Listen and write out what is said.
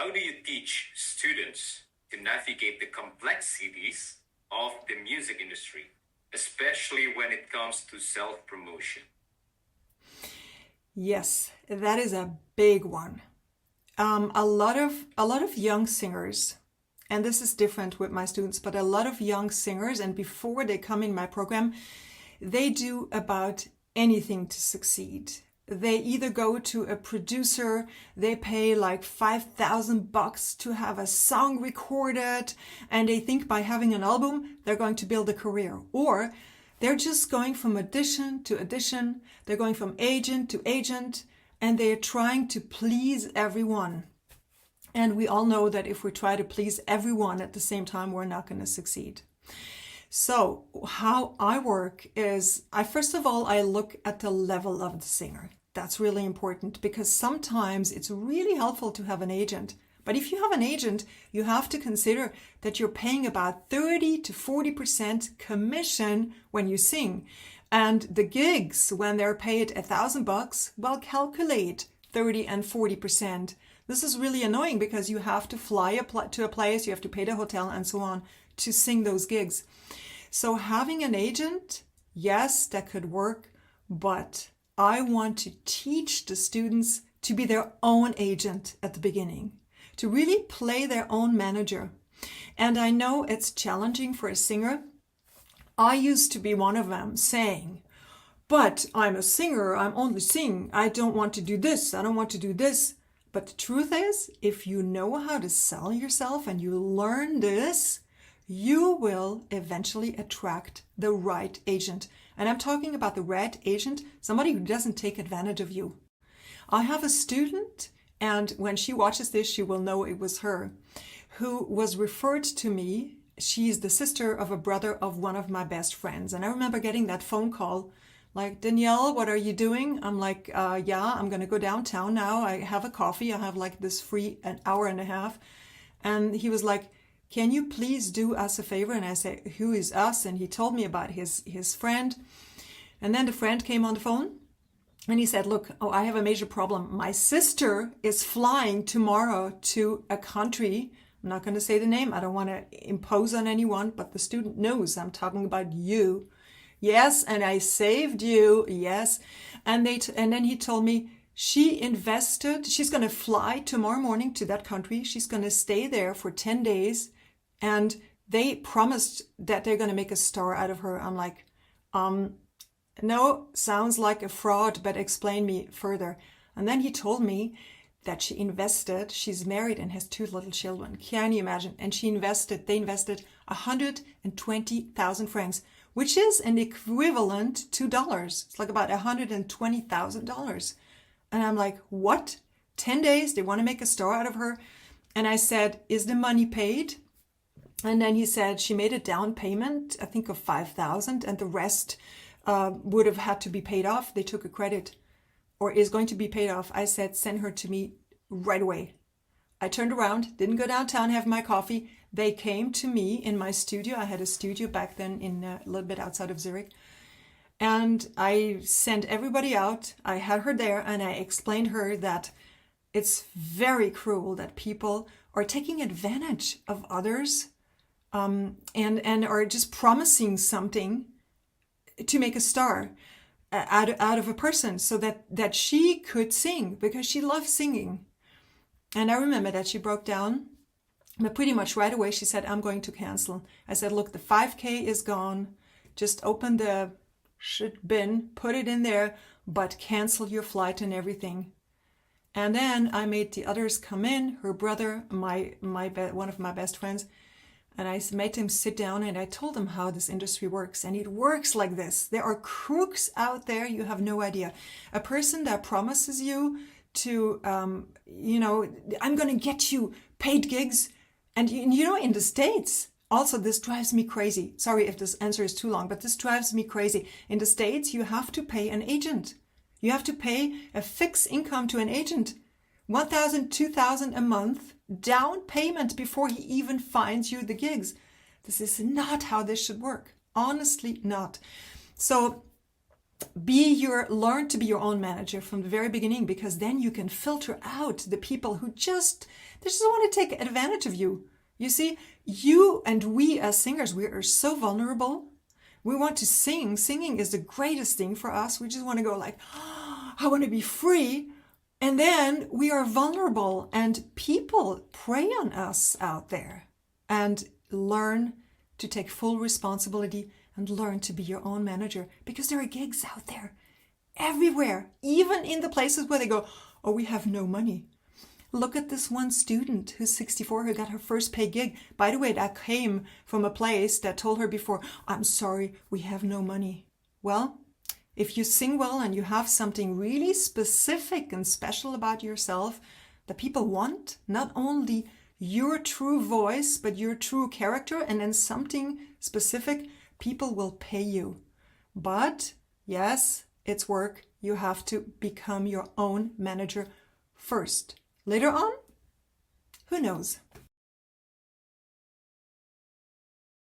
How do you teach students to navigate the complexities of the music industry, especially when it comes to self-promotion? Yes, that is a big one. A lot of young singers, and this is different with my students, but a lot of young singers, and before they come in my program, they do about anything to succeed. They either go to a producer, they pay like $5,000 to have a song recorded, and they think by having an album, they're going to build a career. Or they're just going from audition to audition, they're going from agent to agent, and they're trying to please everyone. And we all know that if we try to please everyone at the same time, we're not going to succeed. So how I work is, first of all, I look at the level of the singer. That's really important because sometimes it's really helpful to have an agent. But if you have an agent, you have to consider that you're paying about 30 to 40% commission when you sing. And the gigs, when they're paid $1,000, well, calculate 30 and 40%. This is really annoying because you have to fly to a place, you have to pay the hotel and so on to sing those gigs. So having an agent, yes, that could work, but I want to teach the students to be their own agent at the beginning, to really play their own manager. And I know it's challenging for a singer. I used to be one of them saying, but I'm a singer, I'm only singing, I don't want to do this, I don't want to do this. But the truth is, if you know how to sell yourself and you learn this, you will eventually attract the right agent. And I'm talking about the right agent, somebody who doesn't take advantage of you. I have a student, and when she watches this, she will know it was her, who was referred to me. She's the sister of a brother of one of my best friends. And I remember getting that phone call, like, Danielle, what are you doing? I'm like, yeah, I'm going to go downtown now. I have a coffee. I have like this free an hour and a half. And he was like, can you please do us a favor? And I said, who is us? And he told me about his friend. And then the friend came on the phone and he said, look, I have a major problem. My sister is flying tomorrow to a country. I'm not going to say the name. I don't want to impose on anyone, but the student knows I'm talking about you. Yes, and I saved you. Yes. And then he told me she's going to fly tomorrow morning to that country. She's going to stay there for 10 days. And they promised that they're going to make a star out of her. I'm like, no, sounds like a fraud, but explain me further. And then he told me that she invested, she's married and has 2 little children. Can you imagine? And they invested 120,000 francs, which is an equivalent to dollars. It's like about $120,000. And I'm like, what? 10 days? They want to make a star out of her? And I said, is the money paid? And then he said she made a down payment, I think of 5,000, and the rest would have had to be paid off. They took a credit, or is going to be paid off. I said, send her to me right away. I turned around, didn't go downtown, have my coffee. They came to me in my studio. I had a studio back then in a little bit outside of Zurich. And I sent everybody out. I had her there and I explained her that it's very cruel that people are taking advantage of others and are just promising something to make a star out of a person so that she could sing because she loves singing. And I remember that she broke down, but pretty much right away she said, I'm going to cancel. I said, look, the 5K is gone. Just open the shit bin, put it in there, but cancel your flight and everything. And then I made the others come in, her brother, one of my best friends, and I made him sit down and I told him how this industry works. And it works like this. There are crooks out there, you have no idea. A person that promises you to, I'm going to get you paid gigs. And in the States, also this drives me crazy. Sorry if this answer is too long, but this drives me crazy. In the States, you have to pay an agent. You have to pay a fixed income to an agent. $1,000, $2,000 a month down payment before he even finds you the gigs. This is not how this should work. Honestly not. So learn to be your own manager from the very beginning, because then you can filter out the people who just want to take advantage of you. You see, you and we as singers, we are so vulnerable. We want to sing. Singing is the greatest thing for us. We just want to go like, oh, I want to be free. And then we are vulnerable, and people prey on us out there. And learn to take full responsibility and learn to be your own manager, because there are gigs out there everywhere, even in the places where they go, oh, we have no money. Look at this one student who's 64 who got her first paid gig. By the way, that came from a place that told her before, I'm sorry, we have no money. Well, if you sing well and you have something really specific and special about yourself that people want, not only your true voice, but your true character, and then something specific, people will pay you. But yes, it's work. You have to become your own manager first. Later on, who knows?